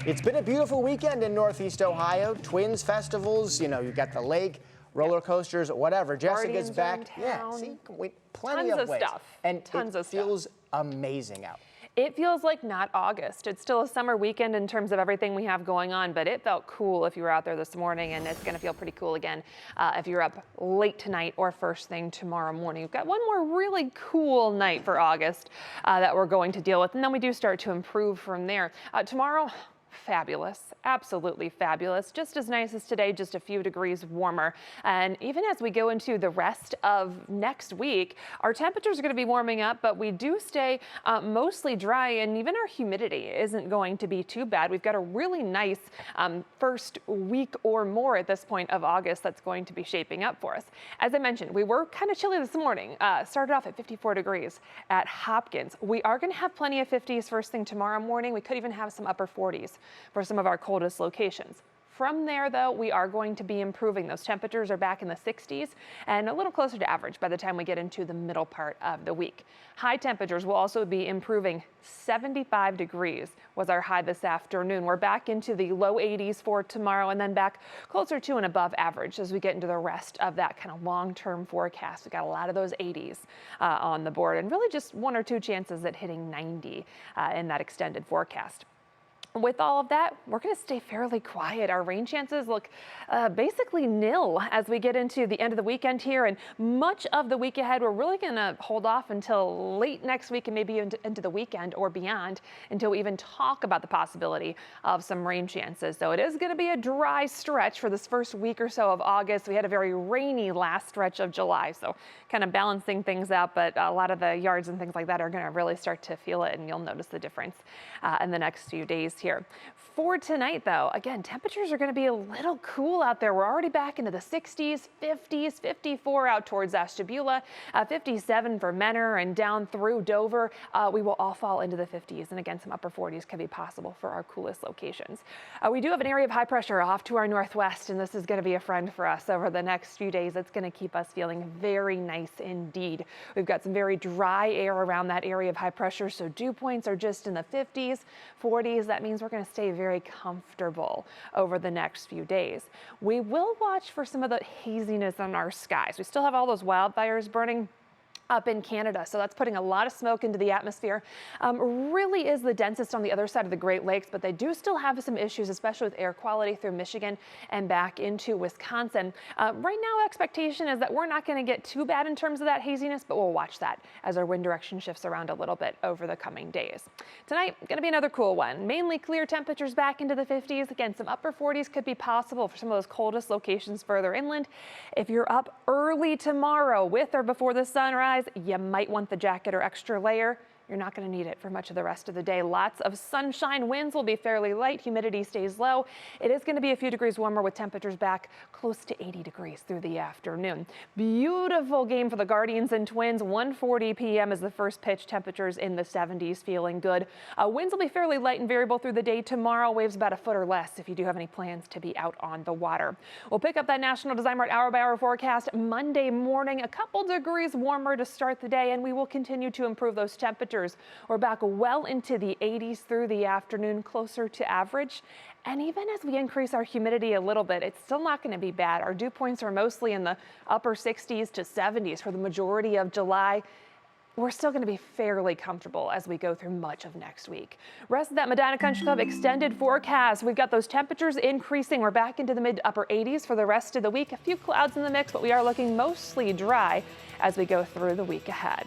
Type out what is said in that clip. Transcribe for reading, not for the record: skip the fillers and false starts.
It's been a beautiful weekend in Northeast Ohio. Twins festivals, you've got the lake, roller coasters, whatever. Jessica's back. Yeah, see, plenty Tons of ways. stuff. And Tons it of stuff. feels amazing out. It feels like not August. It's still a summer weekend in terms of everything we have going on, but it felt cool if you were out there this morning, and it's going to feel pretty cool again if you're up late tonight or first thing tomorrow morning. We've got one more really cool night for August that we're going to deal with, and then we do start to improve from there. Tomorrow, fabulous, absolutely fabulous. Just as nice as today, just a few degrees warmer. And even as we go into the rest of next week, our temperatures are going to be warming up, but we do stay mostly dry, and even our humidity isn't going to be too bad. We've got a really nice first week or more at this point of August that's going to be shaping up for us. As I mentioned, we were kind of chilly this morning. Started off at 54 degrees at Hopkins. We are going to have plenty of 50s first thing tomorrow morning. We could even have some upper 40s for some of our coldest locations. From there, though, we are going to be improving. Those temperatures are back in the 60s and a little closer to average by the time we get into the middle part of the week. High temperatures will also be improving. 75 degrees was our high this afternoon. We're back into the low 80s for tomorrow, and then back closer to and above average as we get into the rest of that kind of long-term forecast. We got a lot of those 80s on the board, and really just one or two chances at hitting 90 in that extended forecast. With all of that, we're going to stay fairly quiet. Our rain chances look basically nil as we get into the end of the weekend here, and much of the week ahead. We're really going to hold off until late next week and maybe into the weekend or beyond until we even talk about the possibility of some rain chances. So it is going to be a dry stretch for this first week or so of August. We had a very rainy last stretch of July, so kind of balancing things out, but a lot of the yards and things like that are going to really start to feel it, and you'll notice the difference in the next few days here. For tonight, though, again, temperatures are going to be a little cool out there. We're already back into the 60s, 50s, 54 out towards Ashtabula, 57 for Menor and down through Dover. We will all fall into the 50s, and again, some upper 40s can be possible for our coolest locations. We do have an area of high pressure off to our northwest, and this is going to be a friend for us over the next few days. It's going to keep us feeling very nice indeed. We've got some very dry air around that area of high pressure, so dew points are just in the 50s, 40s. That means we're going to stay very comfortable over the next few days. We will watch for some of the haziness on our skies. We still have all those wildfires burning up in Canada, so that's putting a lot of smoke into the atmosphere. Really is the densest on the other side of the Great Lakes, but they do still have some issues, especially with air quality through Michigan and back into Wisconsin. Right now, expectation is that we're not going to get too bad in terms of that haziness, but we'll watch that as our wind direction shifts around a little bit over the coming days. Tonight, going to be another cool one. Mainly clear temperatures back into the 50s. Again, some upper 40s could be possible for some of those coldest locations further inland. If you're up early tomorrow with or before the sunrise, you might want the jacket or extra layer. You're not going to need it for much of the rest of the day. Lots of sunshine. Winds will be fairly light. Humidity stays low. It is going to be a few degrees warmer with temperatures back close to 80 degrees through the afternoon. Beautiful game for the Guardians and Twins. 1:40 p.m. is the first pitch. Temperatures in the 70s, feeling good. Winds will be fairly light and variable through the day tomorrow. Waves about a foot or less if you do have any plans to be out on the water. We'll pick up that National Design Mart hour-by-hour forecast Monday morning. A couple degrees warmer to start the day, and we will continue to improve those temperatures. We're back well into the 80s through the afternoon, closer to average. And even as we increase our humidity a little bit, it's still not going to be bad. Our dew points are mostly in the upper 60s to 70s for the majority of July. We're still going to be fairly comfortable as we go through much of next week. Rest of that Medina Country Club extended forecast. We've got those temperatures increasing. We're back into the mid to upper 80s for the rest of the week. A few clouds in the mix, but we are looking mostly dry as we go through the week ahead.